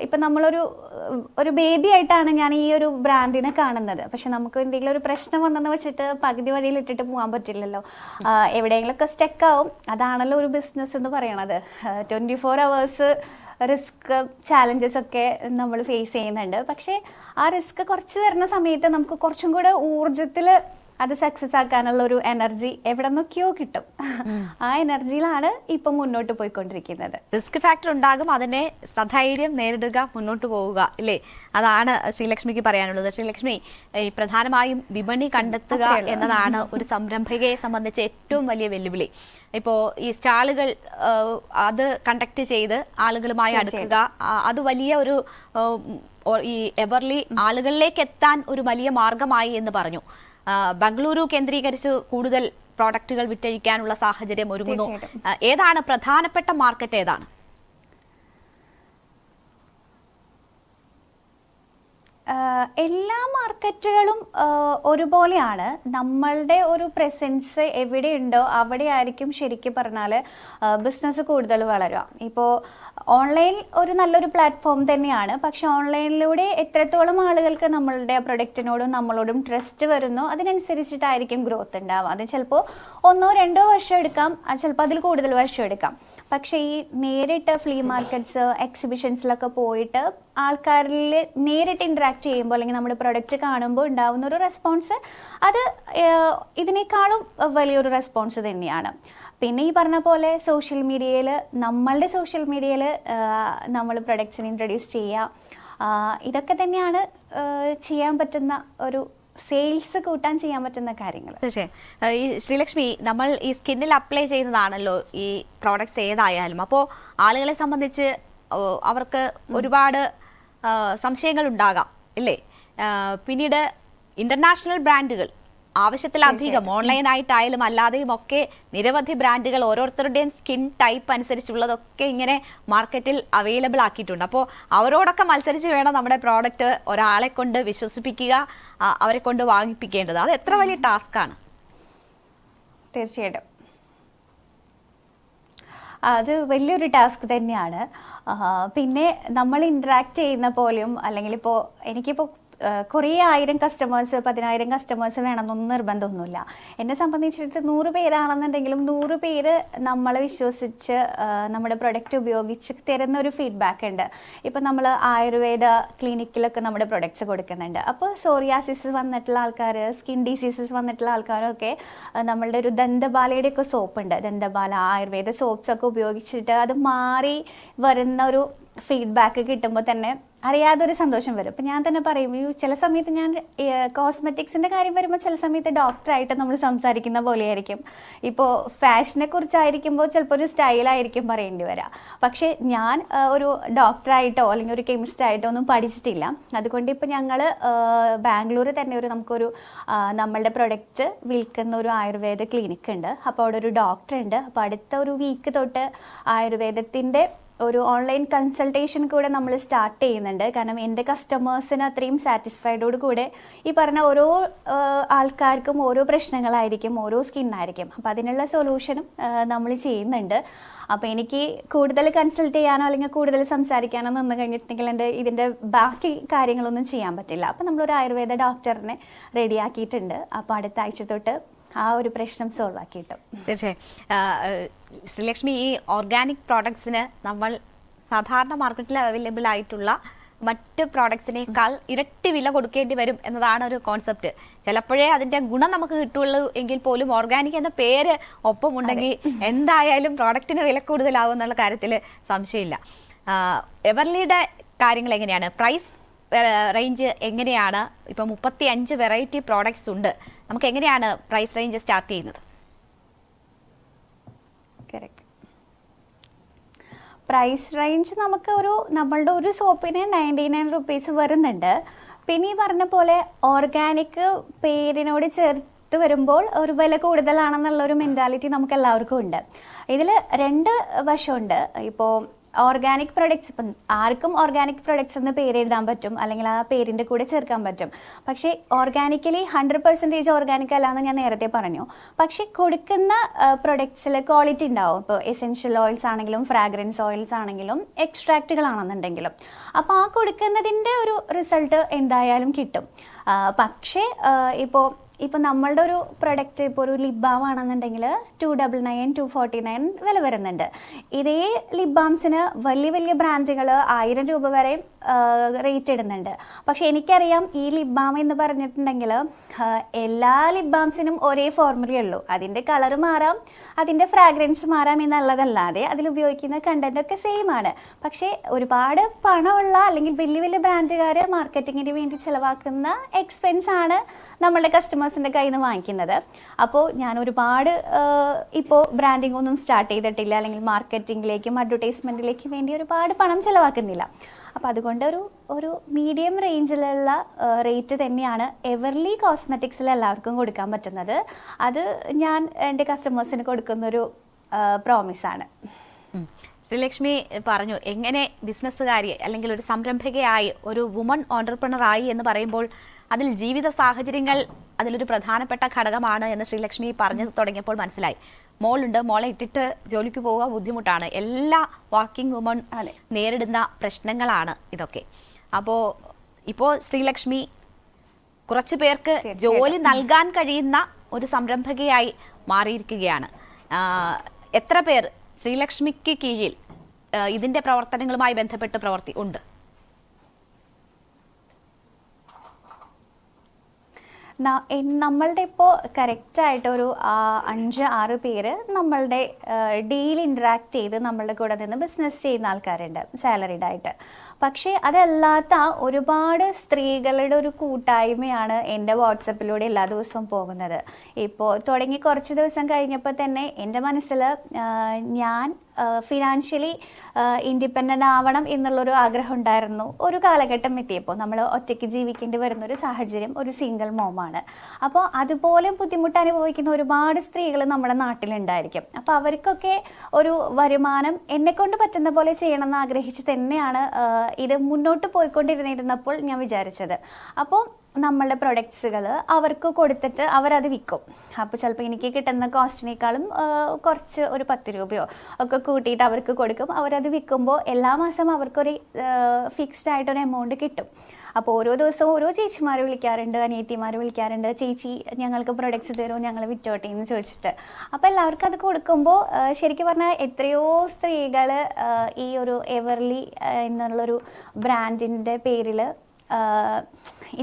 ഇപ്പം നമ്മളൊരു ബേബി ആയിട്ടാണ് ഞാൻ ഈ ഒരു ബ്രാൻഡിനെ കാണുന്നത്. പക്ഷെ നമുക്ക് എന്തെങ്കിലും ഒരു പ്രശ്നം വന്നെന്ന് വെച്ചിട്ട് പകുതി വഴിയിൽ ഇട്ടിട്ട് പോകാൻ പറ്റില്ലല്ലോ. എവിടെയെങ്കിലുമൊക്കെ സ്റ്റക്കാവും. അതാണല്ലോ ഒരു ബിസിനസ് എന്ന് പറയണത്. 24 hours റിസ്ക് ചാലഞ്ചസ് ഒക്കെ നമ്മൾ ഫേസ് ചെയ്യുന്നുണ്ട്. പക്ഷേ ആ റിസ്ക് കുറച്ച് വരുന്ന സമയത്ത് നമുക്ക് കുറച്ചും കൂടെ ഊർജത്തിൽ അത് സക്സസ് ആക്കാനുള്ള ഒരു എനർജി എവിടെ നിന്നൊക്കെയോ കിട്ടും. ആ എനർജിയിലാണ് ഇപ്പൊ മുന്നോട്ട് പോയിക്കൊണ്ടിരിക്കുന്നത്. റിസ്ക് ഫാക്ടർ ഉണ്ടാകും, അതിനെ സധൈര്യം നേരിടുക, മുന്നോട്ട് പോവുക, ഇല്ലേ? അതാണ് ശ്രീലക്ഷ്മിക്ക് പറയാനുള്ളത്. ശ്രീലക്ഷ്മി, പ്രധാനമായും വിപണി കണ്ടെത്തുക എന്നതാണ് ഒരു സംരംഭകയെ സംബന്ധിച്ച് ഏറ്റവും വലിയ വെല്ലുവിളി. ഇപ്പോൾ ഈ സ്റ്റാളുകൾ അത് കണ്ടക്ട് ചെയ്ത് ആളുകളുമായി അടുക്കുക, അത് വലിയ ഒരു ഈ എവർലി ആളുകളിലേക്ക് എത്താൻ ഒരു വലിയ മാർഗമായി എന്ന് പറഞ്ഞു. ബംഗളൂരു കേന്ദ്രീകരിച്ച് കൂടുതൽ പ്രോഡക്റ്റുകൾ വിറ്റഴിക്കാനുള്ള സാഹചര്യം ഒരുങ്ങുന്നു. ഏതാണ് പ്രധാനപ്പെട്ട മാർക്കറ്റ്? ഏതാണ്? എല്ലാ മാർക്കറ്റുകളും ഒരുപോലെയാണ്. നമ്മളുടെ ഒരു പ്രസൻസ് എവിടെയുണ്ടോ അവിടെ ആയിരിക്കും ശരിക്കും പറഞ്ഞാൽ ബിസിനസ് കൂടുതൽ വളരുക. ഇപ്പോൾ ഓൺലൈൻ ഒരു നല്ലൊരു പ്ലാറ്റ്ഫോം തന്നെയാണ്. പക്ഷെ ഓൺലൈനിലൂടെ എത്രത്തോളം ആളുകൾക്ക് നമ്മളുടെ പ്രൊഡക്റ്റിനോടും നമ്മളോടും ട്രസ്റ്റ് വരുന്നോ അതിനനുസരിച്ചിട്ടായിരിക്കും ഗ്രോത്ത് ഉണ്ടാവുക. അത് ചിലപ്പോൾ 1-2 വർഷം എടുക്കാം, ചിലപ്പോൾ അതിൽ കൂടുതൽ വർഷം എടുക്കാം. പക്ഷേ ഈ നേരിട്ട് ഫ്ലീ മാർക്കറ്റ്സ് എക്സിബിഷൻസിലൊക്കെ പോയിട്ട് ആൾക്കാരിൽ നേരിട്ട് ഇൻട്രാക്ട് ചെയ്യുമ്പോൾ അല്ലെങ്കിൽ നമ്മുടെ പ്രൊഡക്റ്റ് കാണുമ്പോൾ ഉണ്ടാവുന്ന ഒരു റെസ്പോൺസ് അത് ഇതിനേക്കാളും വലിയൊരു റെസ്പോൺസ് തന്നെയാണ്. പിന്നെ ഈ പറഞ്ഞ പോലെ നമ്മളുടെ സോഷ്യൽ മീഡിയയിൽ നമ്മൾ പ്രൊഡക്ട്സിനെ ഇൻട്രൊഡ്യൂസ് ചെയ്യുക, ഇതൊക്കെ തന്നെയാണ് ചെയ്യാൻ പറ്റുന്ന ഒരു സെയിൽസ് കൂട്ടാൻ ചെയ്യാൻ പറ്റുന്ന കാര്യങ്ങൾ. തീർച്ചയായും. ഈ ശ്രീലക്ഷ്മി, നമ്മൾ ഈ സ്കിന്നിൽ അപ്ലൈ ചെയ്യുന്നതാണല്ലോ ഈ പ്രോഡക്ട്സ് ഏതായാലും. അപ്പോൾ ആളുകളെ സംബന്ധിച്ച് അവർക്ക് ഒരുപാട് സംശയങ്ങൾ ഉണ്ടാകാം ഇല്ലേ? പിന്നീട് ഇന്റർനാഷണൽ ബ്രാൻഡുകൾ ആവശ്യത്തിലധികം ഓൺലൈനായിട്ടായാലും അല്ലാതെയും ഒക്കെ നിരവധി ബ്രാൻഡുകൾ ഓരോരുത്തരുടെയും സ്കിൻ ടൈപ്പ് അനുസരിച്ചുള്ളതൊക്കെ ഇങ്ങനെ മാർക്കറ്റിൽ അവൈലബിൾ ആക്കിയിട്ടുണ്ട്. അപ്പോൾ അവരോടൊക്കെ മത്സരിച്ച് വേണം നമ്മുടെ പ്രോഡക്റ്റ് ഒരാളെ കൊണ്ട് വിശ്വസിപ്പിക്കുക, അവരെ കൊണ്ട് വാങ്ങിപ്പിക്കേണ്ടത്. അത് എത്ര വലിയ ടാസ്ക്കാണ്? തീർച്ചയായിട്ടും അത് വലിയൊരു ടാസ്ക് തന്നെയാണ്. പിന്നെ നമ്മൾ ഇൻട്രാക്ട് ചെയ്യുന്ന പോലും, അല്ലെങ്കിൽ ഇപ്പോൾ എനിക്കിപ്പോൾ കുറേ 1000 കസ്റ്റമേഴ്സ് 10,000 കസ്റ്റമേഴ്സ് വേണമെന്നൊന്നും നിർബന്ധമൊന്നുമില്ല. എന്നെ സംബന്ധിച്ചിട്ട് 100 പേരാണെന്നുണ്ടെങ്കിലും 100 പേര് നമ്മളെ വിശ്വസിച്ച് നമ്മുടെ പ്രൊഡക്റ്റ് ഉപയോഗിച്ച് തരുന്ന ഒരു ഫീഡ്ബാക്ക് ഉണ്ട്. ഇപ്പം നമ്മൾ ആയുർവേദ ക്ലിനിക്കിലൊക്കെ നമ്മുടെ പ്രൊഡക്ട്സ് കൊടുക്കുന്നുണ്ട്. അപ്പോൾ സോറിയാസിസ് വന്നിട്ടുള്ള ആൾക്കാർ, സ്കിൻ ഡിസീസസ് വന്നിട്ടുള്ള ആൾക്കാരൊക്കെ നമ്മളുടെ ഒരു ദന്തപാലയുടെയൊക്കെ സോപ്പുണ്ട്, ദന്തപാല ആയുർവേദ സോപ്സൊക്കെ ഉപയോഗിച്ചിട്ട് അത് മാറി വരുന്ന ഒരു ഫീഡ്ബാക്ക് കിട്ടുമ്പോൾ തന്നെ അറിയാതൊരു സന്തോഷം വരും. ഇപ്പം ഞാൻ തന്നെ പറയും, ഈ ചില സമയത്ത് ഞാൻ കോസ്മെറ്റിക്സിൻ്റെ കാര്യം വരുമ്പോൾ ചില സമയത്ത് ഡോക്ടറായിട്ട് നമ്മൾ സംസാരിക്കുന്ന പോലെയായിരിക്കും. ഇപ്പോൾ ഫാഷനെ കുറിച്ചായിരിക്കുമ്പോൾ ചിലപ്പോൾ ഒരു സ്റ്റൈലായിരിക്കും പറയേണ്ടി വരിക. പക്ഷേ ഞാൻ ഒരു ഡോക്ടറായിട്ടോ അല്ലെങ്കിൽ ഒരു കെമിസ്റ്റായിട്ടോ ഒന്നും പഠിച്ചിട്ടില്ല. അതുകൊണ്ട് ഇപ്പോൾ ഞങ്ങൾ ബാംഗ്ലൂർ തന്നെ നമുക്കൊരു നമ്മളുടെ പ്രൊഡക്റ്റ് വിൽക്കുന്ന ഒരു ആയുർവേദ ക്ലിനിക്ക് ഉണ്ട്. അപ്പോൾ അവിടെ ഒരു ഡോക്ടർ ഉണ്ട്. അപ്പോൾ അടുത്ത ഒരു വീക്ക് തൊട്ട് ആയുർവേദത്തിൻ്റെ ഒരു ഓൺലൈൻ കൺസൾട്ടേഷൻ കൂടെ നമ്മൾ സ്റ്റാർട്ട് ചെയ്യുന്നുണ്ട്. കാരണം എൻ്റെ കസ്റ്റമേഴ്സിന് അത്രയും സാറ്റിസ്ഫൈഡോട് കൂടെ ഈ പറഞ്ഞ ഓരോ ആൾക്കാർക്കും ഓരോ പ്രശ്നങ്ങളായിരിക്കും, ഓരോ സ്കിന്നായിരിക്കും. അപ്പോൾ അതിനുള്ള സൊല്യൂഷനും നമ്മൾ ചെയ്യുന്നുണ്ട്. അപ്പോൾ എനിക്ക് കൂടുതൽ കൺസൾട്ട് ചെയ്യാനോ അല്ലെങ്കിൽ കൂടുതൽ സംസാരിക്കാനോ നിന്ന് കഴിഞ്ഞിട്ടുണ്ടെങ്കിൽ ഇതിൻ്റെ ബാക്കി കാര്യങ്ങളൊന്നും ചെയ്യാൻ പറ്റില്ല. അപ്പോൾ നമ്മളൊരു ആയുർവേദ ഡോക്ടറിനെ റെഡിയാക്കിയിട്ടുണ്ട്. അപ്പോൾ അടുത്ത ആഴ്ച തൊട്ട് ആ ഒരു പ്രശ്നം സോൾവ് ആക്കിയിട്ടു. തീർച്ചയായും. ശ്രീലക്ഷ്മി, ഈ ഓർഗാനിക് പ്രോഡക്ട്സിന് നമ്മൾ സാധാരണ മാർക്കറ്റിൽ അവൈലബിൾ ആയിട്ടുള്ള മറ്റ് പ്രോഡക്ട്സിനേക്കാൾ ഇരട്ടി വില കൊടുക്കേണ്ടി വരും എന്നതാണ് ഒരു കോൺസെപ്റ്റ്. ചിലപ്പോഴേ അതിൻ്റെ ഗുണം നമുക്ക് കിട്ടുള്ളൂ എങ്കിൽ പോലും ഓർഗാനിക് എന്ന പേര് ഒപ്പമുണ്ടെങ്കിൽ എന്തായാലും പ്രോഡക്റ്റിന് വില കൂടുതലാവും എന്നുള്ള കാര്യത്തിൽ സംശയമില്ല. എവർലിയുടെ കാര്യങ്ങൾ എങ്ങനെയാണ്? പ്രൈസ് റേഞ്ച് എങ്ങനെയാണ്? ഇപ്പം 35 വെറൈറ്റി പ്രോഡക്ട്സ് ഉണ്ട്. നമുക്ക് എങ്ങനെയാണ് പ്രൈസ് റേഞ്ച് സ്റ്റാർട്ട് ചെയ്യുന്നത്? പ്രൈസ് റേഞ്ച് നമുക്ക് നമ്മളുടെ ഒരു സോപ്പിന് 99 റുപ്പീസ് വരുന്നുണ്ട്. പിന്നെ ഈ പറഞ്ഞ പോലെ ഓർഗാനിക് പേരിനോട് ചേർത്ത് വരുമ്പോൾ ഒരു വില കൂടുതലാണെന്നുള്ളൊരു മെൻറ്റാലിറ്റി നമുക്ക് എല്ലാവർക്കും ഉണ്ട്. ഇതിൽ 2 വശമുണ്ട്. ഇപ്പോൾ ഓർഗാനിക് പ്രൊഡക്ട്സ്, ഇപ്പം ആർക്കും ഓർഗാനിക് പ്രൊഡക്ട്സ് എന്ന് പേരെഴുതാൻ പറ്റും, അല്ലെങ്കിൽ ആ പേരിൻ്റെ കൂടെ ചേർക്കാൻ പറ്റും. പക്ഷേ ഓർഗാനിക്കലി 100% ഓർഗാനിക് അല്ല എന്ന് ഞാൻ നേരത്തെ പറഞ്ഞു. പക്ഷേ കൊടുക്കുന്ന പ്രൊഡക്ട്സിൽ ക്വാളിറ്റി ഉണ്ടാവും. ഇപ്പോൾ എസെൻഷ്യൽ ഓയിൽസ് ആണെങ്കിലും ഫ്രാഗ്രൻസ് ഓയിൽസ് ആണെങ്കിലും എക്സ്ട്രാക്റ്റുകളാണെന്നുണ്ടെങ്കിലും അപ്പോൾ ആ കൊടുക്കുന്നതിൻ്റെ ഒരു റിസൾട്ട് എന്തായാലും കിട്ടും. പക്ഷേ ഇപ്പോൾ നമ്മളുടെ ഒരു പ്രൊഡക്റ്റ് ഇപ്പോൾ ഒരു ലിപ് ബാം ആണെന്നുണ്ടെങ്കിൽ 299, 249 വില വരുന്നുണ്ട്. ഇതേ ലിപ് ബാംസിന് വലിയ വലിയ ബ്രാൻഡുകൾ 1000 രൂപ വരെ റേറ്റ് ഇടുന്നുണ്ട്. പക്ഷെ എനിക്കറിയാം ഈ ലിപ് ബാം എന്ന് പറഞ്ഞിട്ടുണ്ടെങ്കിൽ എല്ലാ ലിപ് ബാംസിനും ഒരേ ഫോർമുലയുള്ളൂ. അതിൻ്റെ കളർ മാറാം, അതിൻ്റെ ഫ്രാഗ്രൻസ് മാറാം എന്നുള്ളതല്ലാതെ അതിലുപയോഗിക്കുന്ന കണ്ടൻറ്റൊക്കെ സെയിം ആണ്. പക്ഷേ ഒരുപാട് പണമുള്ള അല്ലെങ്കിൽ വലിയ വലിയ ബ്രാൻഡുകാർ മാർക്കറ്റിങ്ങിന് വേണ്ടി ചിലവാക്കുന്ന എക്സ്പെൻസ് ആണ് നമ്മളുടെ കസ്റ്റമേഴ്സിൻ്റെ കയ്യിൽ നിന്ന് വാങ്ങിക്കുന്നത്. അപ്പോൾ ഞാൻ ഒരുപാട് ഇപ്പോൾ ബ്രാൻഡിംഗ് ഒന്നും സ്റ്റാർട്ട് ചെയ്തിട്ടില്ല, അല്ലെങ്കിൽ മാർക്കറ്റിങ്ങിലേക്കും അഡ്വർടൈസ്മെൻറ്റിലേക്കും വേണ്ടി ഒരുപാട് പണം ചിലവാക്കുന്നില്ല. അപ്പോൾ അതുകൊണ്ട് ഒരു മീഡിയം റേഞ്ചിലുള്ള റേറ്റ് തന്നെയാണ് എവർലി കോസ്മെറ്റിക്സിൽ എല്ലാവർക്കും കൊടുക്കാൻ പറ്റുന്നത്. അത് ഞാൻ എൻ്റെ കസ്റ്റമേഴ്സിന് കൊടുക്കുന്നൊരു പ്രോമിസാണ്. ശ്രീലക്ഷ്മി പറഞ്ഞു എങ്ങനെ ബിസിനസ്സുകാരി അല്ലെങ്കിൽ ഒരു സംരംഭകയായി ഒരു വുമൺ ഓണ്ടർപ്രണറായി എന്ന് പറയുമ്പോൾ അതിൽ ജീവിത സാഹചര്യങ്ങൾ അതിലൊരു പ്രധാനപ്പെട്ട ഘടകമാണ് എന്ന് ശ്രീലക്ഷ്മി പറഞ്ഞു തുടങ്ങിയപ്പോൾ മനസ്സിലായി. മോളുണ്ട്, മോളെ ഇട്ടിട്ട് ജോലിക്ക് പോവുക ബുദ്ധിമുട്ടാണ്. എല്ലാ വർക്കിംഗ് വുമൺ നേരിടുന്ന പ്രശ്നങ്ങളാണ് ഇതൊക്കെ. ഇപ്പോൾ ശ്രീലക്ഷ്മി കുറച്ചു പേർക്ക് ജോലി നൽകാൻ കഴിയുന്ന ഒരു സംരംഭകയായി മാറിയിരിക്കുകയാണ്. എത്ര പേർ ശ്രീലക്ഷ്മിക്ക് കീഴിൽ ഇതിന്റെ പ്രവർത്തനങ്ങളുമായി ബന്ധപ്പെട്ട് ഉണ്ട്? നമ്മളുടെ ഇപ്പോൾ കറക്റ്റായിട്ട് ഒരു 5-6 പേര് നമ്മളുടെ ഡെയിലി ഇൻറ്ററാക്ട് ചെയ്ത് നമ്മളുടെ കൂടെ നിന്ന് ബിസിനസ് ചെയ്യുന്ന ആൾക്കാരുണ്ട് സാലറിഡ് ആയിട്ട്. പക്ഷേ അതല്ലാത്ത ഒരുപാട് സ്ത്രീകളുടെ ഒരു കൂട്ടായ്മയാണ് എൻ്റെ വാട്സപ്പിലൂടെ എല്ലാ ദിവസവും പോകുന്നത്. ഇപ്പോൾ തുടങ്ങി കുറച്ച് ദിവസം കഴിഞ്ഞപ്പോൾ തന്നെ എൻ്റെ മനസ്സിൽ ഞാൻ ഫിനാൻഷ്യലി ഇൻഡിപെൻഡൻ്റ് ആവണം എന്നുള്ളൊരു ആഗ്രഹം ഉണ്ടായിരുന്നു. ഒരു കാലഘട്ടം എത്തിയപ്പോൾ നമ്മൾ ഒറ്റയ്ക്ക് ജീവിക്കേണ്ടി വരുന്നൊരു സാഹചര്യം, ഒരു സിംഗിൾ മോമാണ്. അപ്പോൾ അതുപോലെ ബുദ്ധിമുട്ട് അനുഭവിക്കുന്ന ഒരുപാട് സ്ത്രീകൾ നമ്മുടെ നാട്ടിലുണ്ടായിരിക്കും. അപ്പോൾ അവർക്കൊക്കെ ഒരു വരുമാനം എന്നെക്കൊണ്ട് പറ്റുന്ന പോലെ ചെയ്യണമെന്ന് ആഗ്രഹിച്ച് തന്നെയാണ് ഇത് മുന്നോട്ട് പോയിക്കൊണ്ടിരുന്നിരുന്നപ്പോൾ ഞാൻ വിചാരിച്ചത്. അപ്പോൾ നമ്മളുടെ പ്രൊഡക്ട്സുകൾ അവർക്ക് കൊടുത്തിട്ട് അവരത് വിൽക്കും. അപ്പോൾ ചിലപ്പോൾ എനിക്ക് കിട്ടുന്ന കോസ്റ്റിനേക്കാളും കുറച്ച് ഒരു 10 രൂപയോ ഒക്കെ കൂട്ടിയിട്ട് അവർക്ക് കൊടുക്കും. അവരത് വിൽക്കുമ്പോൾ എല്ലാ മാസം അവർക്കൊരു ഫിക്സ്ഡ് ആയിട്ടൊരു എമൗണ്ട് കിട്ടും. അപ്പോൾ ഓരോ ദിവസവും ഓരോ ചേച്ചിമാർ വിളിക്കാറുണ്ട്, അനിയത്തിമാർ വിളിക്കാറുണ്ട്, ചേച്ചി ഞങ്ങൾക്ക് പ്രൊഡക്ട്സ് തരുമോ, ഞങ്ങൾ വിറ്റോട്ടെ എന്ന് ചോദിച്ചിട്ട്. അപ്പോൾ എല്ലാവർക്കും അത് കൊടുക്കുമ്പോൾ ശരിക്കും പറഞ്ഞാൽ എത്രയോ സ്ത്രീകൾ ഈ ഒരു എവർലി എന്നുള്ളൊരു ബ്രാൻഡിൻ്റെ പേരിൽ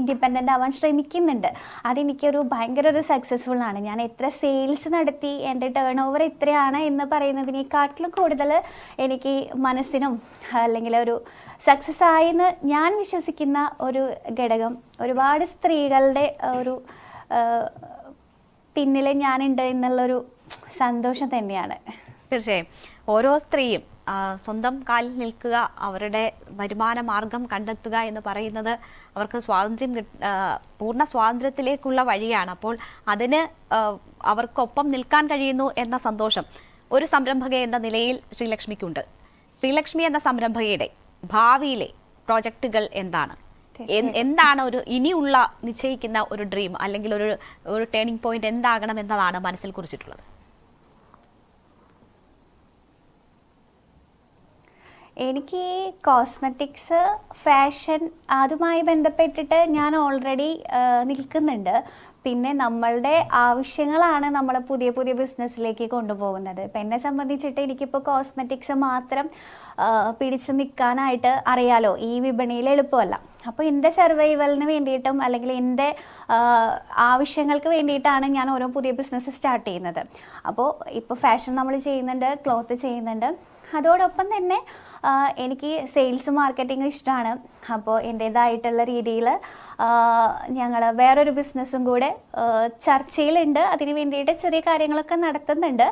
ഇൻഡിപെൻഡൻ്റ് ആവാൻ ശ്രമിക്കുന്നുണ്ട്. അതെനിക്കൊരു ഭയങ്കര ഒരു സക്സസ്ഫുൾ ആണ്. ഞാൻ എത്ര സെയിൽസ് നടത്തി, എൻ്റെ ടേൺ ഓവർ എത്രയാണ് എന്ന് പറയുന്നതിനേക്കാട്ടിലും കൂടുതൽ എനിക്ക് മനസ്സിനും അല്ലെങ്കിൽ ഒരു സക്സസ് ആയെന്ന് ഞാൻ വിശ്വസിക്കുന്ന ഒരു ഘടകം ഒരുപാട് സ്ത്രീകളുടെ ഒരു പിന്നിൽ ഞാനുണ്ട് എന്നുള്ളൊരു സന്തോഷം തന്നെയാണ്. തീർച്ചയായും ഓരോ സ്ത്രീയും സ്വന്തം കാലിൽ നിൽക്കുക, അവരുടെ വരുമാന മാർഗം കണ്ടെത്തുക എന്ന് പറയുന്നത് അവർക്ക് പൂർണ്ണ സ്വാതന്ത്ര്യത്തിലേക്കുള്ള വഴിയാണ്. അപ്പോൾ അതിന് അവർക്കൊപ്പം നിൽക്കാൻ കഴിയുന്നു എന്ന സന്തോഷം ഒരു സംരംഭക എന്ന നിലയിൽ ശ്രീലക്ഷ്മിക്കുണ്ട്. ശ്രീലക്ഷ്മി എന്ന സംരംഭകയുടെ ഭാവിയിലെ പ്രോജക്റ്റുകൾ എന്താണ്? എന്താണ് ഒരു ഇനിയുള്ള നിശ്ചയിക്കുന്ന ഒരു ഡ്രീം അല്ലെങ്കിൽ ഒരു ടേണിംഗ് പോയിന്റ് എന്താകണം എന്നതാണ് മനസ്സിൽ കുറിച്ചിട്ടുള്ളത്? എനിക്ക് കോസ്മെറ്റിക്സ്, ഫാഷൻ അതുമായി ബന്ധപ്പെട്ടിട്ട് ഞാൻ ഓൾറെഡി നിൽക്കുന്നുണ്ട്. പിന്നെ നമ്മളുടെ ആവശ്യങ്ങളാണ് നമ്മളെ പുതിയ പുതിയ ബിസിനസ്സിലേക്ക് കൊണ്ടുപോകുന്നത്. ഇപ്പം എന്നെ സംബന്ധിച്ചിട്ട് എനിക്കിപ്പോൾ കോസ്മെറ്റിക്സ് മാത്രം പിടിച്ചു നിൽക്കാനായിട്ട് അറിയാലോ, ഈ വിപണിയിൽ എളുപ്പമല്ല. അപ്പോൾ എൻ്റെ സർവൈവലിന് വേണ്ടിയിട്ടും അല്ലെങ്കിൽ എൻ്റെ ആവശ്യങ്ങൾക്ക് വേണ്ടിയിട്ടാണ് ഞാൻ ഓരോ പുതിയ ബിസിനസ് സ്റ്റാർട്ട് ചെയ്യുന്നത്. അപ്പോൾ ഇപ്പോൾ ഫാഷൻ നമ്മൾ ചെയ്യുന്നുണ്ട്, ക്ലോത്ത് ചെയ്യുന്നുണ്ട്. അതോടൊപ്പം തന്നെ എനിക്ക് സെയിൽസ് മാർക്കറ്റിംഗ് ഇഷ്ടമാണ്. അപ്പോൾ എൻ്റേതായിട്ടുള്ള രീതിയിൽ ഞങ്ങൾ വേറൊരു ബിസിനസ്സും കൂടെ ചർച്ചയിലുണ്ട്. അതിന് വേണ്ടിയിട്ട് ചെറിയ കാര്യങ്ങളൊക്കെ നടത്തുന്നുണ്ട്.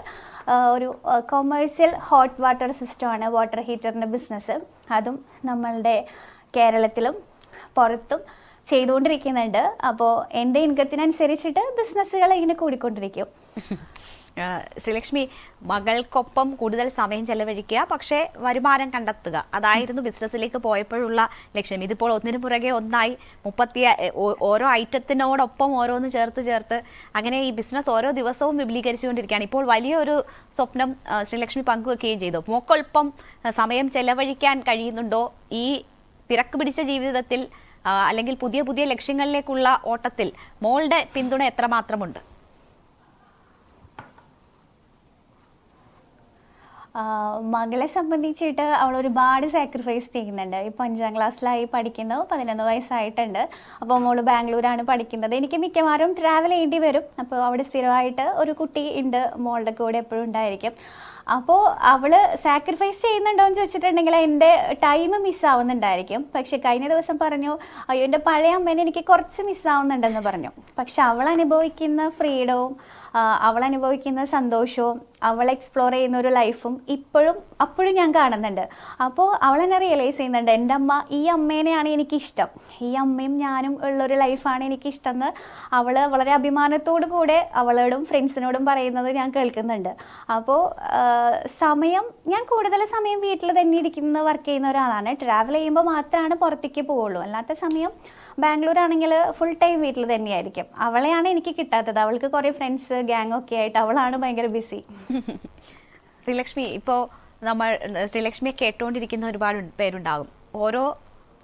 ഒരു കൊമേഴ്സ്യൽ ഹോട്ട് വാട്ടർ സിസ്റ്റമാണ്, വാട്ടർ ഹീറ്ററിൻ്റെ ബിസിനസ്. അതും നമ്മളുടെ കേരളത്തിലും പുറത്തും ചെയ്തുകൊണ്ടിരിക്കുന്നുണ്ട്. അപ്പോൾ എൻ്റെ ഇൻകത്തിനനുസരിച്ചിട്ട് ബിസിനസ്സുകൾ ഇങ്ങനെ കൂടിക്കൊണ്ടിരിക്കും. ശ്രീലക്ഷ്മി, മകൾക്കൊപ്പം കൂടുതൽ സമയം ചെലവഴിക്കുക, പക്ഷേ വരുമാനം കണ്ടെത്തുക, അതായിരുന്നു ബിസിനസ്സിലേക്ക് പോയപ്പോഴുള്ള ലക്ഷ്യം. ഇതിപ്പോൾ ഒന്നിനു പുറകെ ഒന്നായി ഓരോ ഐറ്റത്തിനോടൊപ്പം ഓരോന്ന് ചേർത്ത് അങ്ങനെ ഈ ബിസിനസ് ഓരോ ദിവസവും വിപുലീകരിച്ചുകൊണ്ടിരിക്കുകയാണ്. ഇപ്പോൾ വലിയൊരു സ്വപ്നം ശ്രീലക്ഷ്മി പങ്കുവെക്കുകയും ചെയ്തു. മോക്കൊപ്പം സമയം ചെലവഴിക്കാൻ കഴിയുന്നുണ്ടോ ഈ തിരക്ക് പിടിച്ച ജീവിതത്തിൽ, അല്ലെങ്കിൽ പുതിയ പുതിയ ലക്ഷ്യങ്ങളിലേക്കുള്ള ഓട്ടത്തിൽ മോളുടെ പിന്തുണ എത്രമാത്രമുണ്ട്? മകളെ സംബന്ധിച്ചിട്ട് അവൾ ഒരുപാട് സാക്രിഫൈസ് ചെയ്യുന്നുണ്ട്. ഇപ്പോൾ 5ാം ക്ലാസ്സിലായി പഠിക്കുന്നു, 11 വയസ്സായിട്ടുണ്ട്. അപ്പോൾ മോള് ബാംഗ്ലൂരാണ് പഠിക്കുന്നത്. എനിക്ക് മിക്കവാറും ട്രാവൽ ചെയ്യേണ്ടി വരും. അപ്പോൾ അവിടെ സ്ഥിരമായിട്ട് ഒരു കുട്ടി ഉണ്ട്, മോളുടെ കൂടെ എപ്പോഴും ഉണ്ടായിരിക്കും. അപ്പോൾ അവൾ സാക്രിഫൈസ് ചെയ്യുന്നുണ്ടോ എന്ന് ചോദിച്ചിട്ടുണ്ടെങ്കിൽ എൻ്റെ ടൈം മിസ്സാവുന്നുണ്ടായിരിക്കും. പക്ഷെ കഴിഞ്ഞ ദിവസം പറഞ്ഞു, അയ്യോ എൻ്റെ പഴയ അമ്മേനെ എനിക്ക് കുറച്ച് മിസ്സാവുന്നുണ്ടെന്ന് പറഞ്ഞു. പക്ഷെ അവൾ അനുഭവിക്കുന്ന ഫ്രീഡവും അവൾ അനുഭവിക്കുന്ന സന്തോഷവും അവൾ എക്സ്പ്ലോർ ചെയ്യുന്ന ഒരു ലൈഫും അപ്പോഴും ഞാൻ കാണുന്നുണ്ട്. അപ്പോൾ അവൾ എന്നെ റിയലൈസ് ചെയ്യുന്നുണ്ട്, എൻ്റെ അമ്മ, ഈ അമ്മേനെയാണ് എനിക്കിഷ്ടം, ഈ അമ്മയും ഞാനും ഉള്ളൊരു ലൈഫാണ് എനിക്കിഷ്ടം എന്ന് അവൾ വളരെ അഭിമാനത്തോടു കൂടെ അവളോടും ഫ്രണ്ട്സിനോടും പറയുന്നത് ഞാൻ കേൾക്കുന്നുണ്ട്. അപ്പോൾ ഞാൻ കൂടുതൽ സമയം വീട്ടിൽ തന്നെ ഇരിക്കുന്ന വർക്ക് ചെയ്യുന്ന ഒരാളാണ്. ട്രാവൽ ചെയ്യുമ്പോൾ മാത്രമാണ് പുറത്തേക്ക് പോവുള്ളൂ. അല്ലാത്ത സമയം ബാംഗ്ലൂർ ആണെങ്കിൽ ഫുൾ ടൈം വീട്ടിൽ തന്നെയായിരിക്കും. അവളെയാണ് എനിക്ക് കിട്ടാത്തത്. അവൾക്ക് കുറേ ഫ്രണ്ട്സ് ഗ്യാങ് ഒക്കെ ആയിട്ട് അവളാണ് ഭയങ്കര ബിസി. ശ്രീലക്ഷ്മി, ഇപ്പോൾ നമ്മൾ ശ്രീലക്ഷ്മിയെ കേട്ടുകൊണ്ടിരിക്കുന്ന ഒരുപാട് പേരുണ്ടാകും. ഓരോ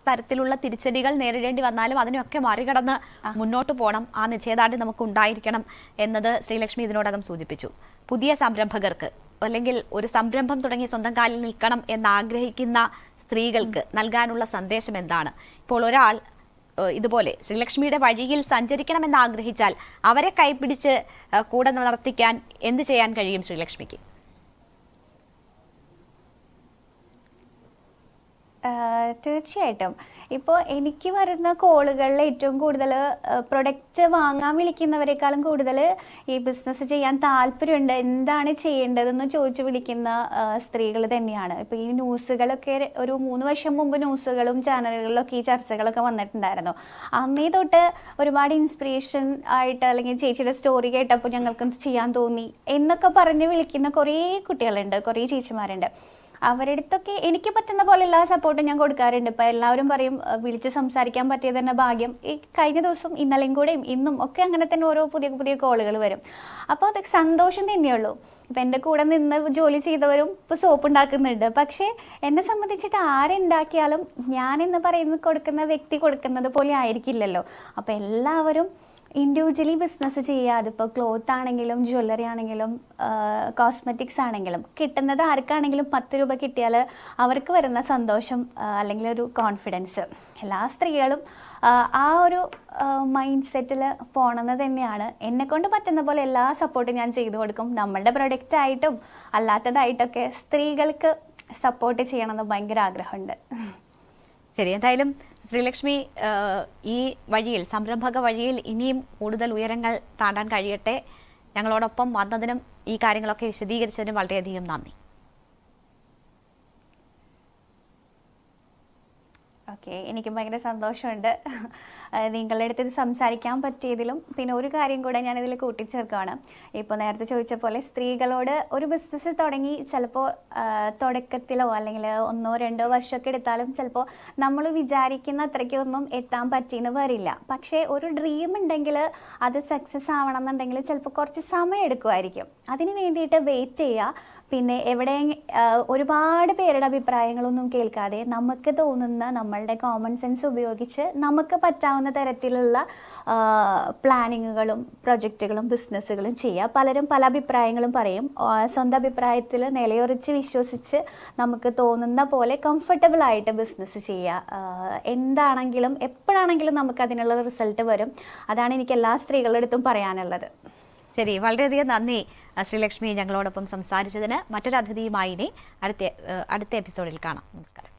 തരത്തിലുള്ള തിരിച്ചടികൾ നേരിടേണ്ടി വന്നാലും അതിനൊക്കെ മറികടന്ന് മുന്നോട്ട് പോകണം, ആ നിശ്ചയദാർഢ്യം നമുക്ക് ഉണ്ടായിരിക്കണം എന്നത് ശ്രീലക്ഷ്മി ഇതിനോടകം സൂചിപ്പിച്ചു. പുതിയ സംരംഭകർക്ക് അല്ലെങ്കിൽ ഒരു സംരംഭം തുടങ്ങി സ്വന്തം കാലിൽ നിൽക്കണം എന്നാഗ്രഹിക്കുന്ന സ്ത്രീകൾക്ക് നൽകാനുള്ള സന്ദേശം എന്താണ്? ഇപ്പോൾ ഒരാൾ ഇതുപോലെ ശ്രീലക്ഷ്മിയുടെ വഴിയിൽ സഞ്ചരിക്കണമെന്ന് ആഗ്രഹിച്ചാൽ അവരെ കൈപിടിച്ച് കൂടെ നടത്തിക്കാൻ എന്ത് ചെയ്യാൻ കഴിയും ശ്രീലക്ഷ്മിക്ക്? തീർച്ചയായിട്ടും. ഇപ്പോൾ എനിക്ക് വരുന്ന കോളുകളിൽ ഏറ്റവും കൂടുതൽ പ്രൊഡക്റ്റ് വാങ്ങാൻ വിളിക്കുന്നവരെക്കാളും കൂടുതൽ ഈ ബിസിനസ് ചെയ്യാൻ താല്പര്യമുണ്ട്, എന്താണ് ചെയ്യേണ്ടതെന്ന് ചോദിച്ചു വിളിക്കുന്ന സ്ത്രീകൾ തന്നെയാണ്. ഇപ്പോൾ ഈ ന്യൂസുകളൊക്കെ ഒരു 3 വർഷം മുമ്പ് ന്യൂസുകളും ചാനലുകളിലൊക്കെ ഈ ചർച്ചകളൊക്കെ വന്നിട്ടുണ്ടായിരുന്നു. അന്നേ തൊട്ട് ഒരുപാട് ഇൻസ്പിറേഷൻ ആയിട്ട് അല്ലെങ്കിൽ ചേച്ചിയുടെ സ്റ്റോറി കേട്ടപ്പോൾ ഞങ്ങൾക്ക് ചെയ്യാൻ തോന്നി എന്നൊക്കെ പറഞ്ഞ് വിളിക്കുന്ന കുറേ കുട്ടികളുണ്ട്, കുറേ ചേച്ചിമാരുണ്ട്. അവരുടെ അടുത്തൊക്കെ എനിക്ക് പറ്റുന്ന പോലെ എല്ലാ സപ്പോർട്ടും ഞാൻ കൊടുക്കാറുണ്ട്. ഇപ്പം എല്ലാവരും പറയും വിളിച്ച് സംസാരിക്കാൻ പറ്റിയത് തന്നെ ഭാഗ്യം. ഈ കഴിഞ്ഞ ദിവസം ഇന്നലെയും കൂടെയും ഇന്നും ഒക്കെ അങ്ങനെ തന്നെ ഓരോ പുതിയ പുതിയ കോളുകൾ വരും. അപ്പോൾ അത് സന്തോഷം തന്നെയുള്ളൂ. ഇപ്പം എൻ്റെ കൂടെ നിന്ന് ജോലി ചെയ്തവരും ഇപ്പോൾ സോപ്പ് ഉണ്ടാക്കുന്നുണ്ട്. പക്ഷേ എന്നെ സംബന്ധിച്ചിട്ട് ആരുണ്ടാക്കിയാലും ഞാനെന്ന് പറയുന്നത് കൊടുക്കുന്ന വ്യക്തി കൊടുക്കുന്നത് പോലെ ആയിരിക്കില്ലല്ലോ. അപ്പോൾ എല്ലാവരും ഇൻഡിവിജ്വലി ബിസിനസ് ചെയ്യുക. അതിപ്പോൾ ക്ലോത്ത് ആണെങ്കിലും ജ്വല്ലറി ആണെങ്കിലും കോസ്മെറ്റിക്സ് ആണെങ്കിലും കിട്ടുന്നത് ആർക്കാണെങ്കിലും 10 രൂപ കിട്ടിയാൽ അവർക്ക് വരുന്ന സന്തോഷം അല്ലെങ്കിൽ ഒരു കോൺഫിഡൻസ് എല്ലാ സ്ത്രീകളും ആ ഒരു മൈൻഡ് സെറ്റിൽ പോകണമെന്ന് തന്നെയാണ്. എന്നെക്കൊണ്ട് പറ്റുന്ന പോലെ എല്ലാ സപ്പോർട്ടും ഞാൻ ചെയ്തു കൊടുക്കും. നമ്മളുടെ പ്രൊഡക്റ്റ് ആയിട്ടും അല്ലാത്തതായിട്ടൊക്കെ സ്ത്രീകൾക്ക് സപ്പോർട്ട് ചെയ്യണമെന്ന് ഭയങ്കര ആഗ്രഹമുണ്ട്. ശരി, എന്തായാലും ശ്രീലക്ഷ്മി ഈ വഴിയിൽ, സംരംഭക വഴിയിൽ ഇനിയും കൂടുതൽ ഉയരങ്ങൾ താണ്ടാൻ കഴിയട്ടെ. ഞങ്ങളോടൊപ്പം വന്നതിനും ഈ കാര്യങ്ങളൊക്കെ വിശദീകരിച്ചതിനും വളരെയധികം നന്ദി. ഓക്കെ, എനിക്കും ഭയങ്കര സന്തോഷമുണ്ട് നിങ്ങളുടെ അടുത്ത് ഇത് സംസാരിക്കാൻ പറ്റിയതിലും. പിന്നെ ഒരു കാര്യം കൂടെ ഞാനിതിൽ കൂട്ടിച്ചേർക്കുകയാണ്. ഇപ്പോൾ നേരത്തെ ചോദിച്ച പോലെ സ്ത്രീകളോട് ഒരു ബിസിനസ് തുടങ്ങി ചിലപ്പോൾ തുടക്കത്തിലോ അല്ലെങ്കിൽ 1-2 വർഷമൊക്കെ എടുത്താലും ചിലപ്പോൾ നമ്മൾ വിചാരിക്കുന്ന അത്രയ്ക്കൊന്നും എത്താൻ പറ്റിയെന്ന് വരില്ല. പക്ഷേ ഒരു ഡ്രീം ഉണ്ടെങ്കിൽ അത് സക്സസ് ആവണം എന്നുണ്ടെങ്കിൽ ചിലപ്പോൾ കുറച്ച് സമയം എടുക്കുമായിരിക്കും. അതിന് വേണ്ടിയിട്ട് വെയിറ്റ് ചെയ്യുക. പിന്നെ എവിടെ ഒരുപാട് പേരുടെ അഭിപ്രായങ്ങളൊന്നും കേൾക്കാതെ നമുക്ക് തോന്നുന്ന നമ്മളുടെ കോമൺ സെൻസ് ഉപയോഗിച്ച് നമുക്ക് പറ്റാവുന്ന തരത്തിലുള്ള പ്ലാനിങ്ങുകളും പ്രൊജക്റ്റുകളും ബിസിനസ്സുകളും ചെയ്യുക. പലരും പല അഭിപ്രായങ്ങളും പറയും. സ്വന്തം അഭിപ്രായത്തിൽ നിലയുറച്ച് വിശ്വസിച്ച് നമുക്ക് തോന്നുന്ന പോലെ കംഫർട്ടബിൾ ആയിട്ട് ബിസിനസ് ചെയ്യുക. എന്താണെങ്കിലും എപ്പോഴാണെങ്കിലും നമുക്ക് അതിനുള്ള റിസൾട്ട് വരും. അതാണ് എനിക്ക് എല്ലാ സ്ത്രീകളുടെ അടുത്തും പറയാനുള്ളത്. ശരി, വളരെയധികം നന്ദി ശ്രീലക്ഷ്മി ഞങ്ങളോടൊപ്പം സംസാരിച്ചതിന്. മറ്റൊരു അതിഥിയുമായി ഇനി അടുത്ത എപ്പിസോഡിൽ കാണാം. നമസ്കാരം.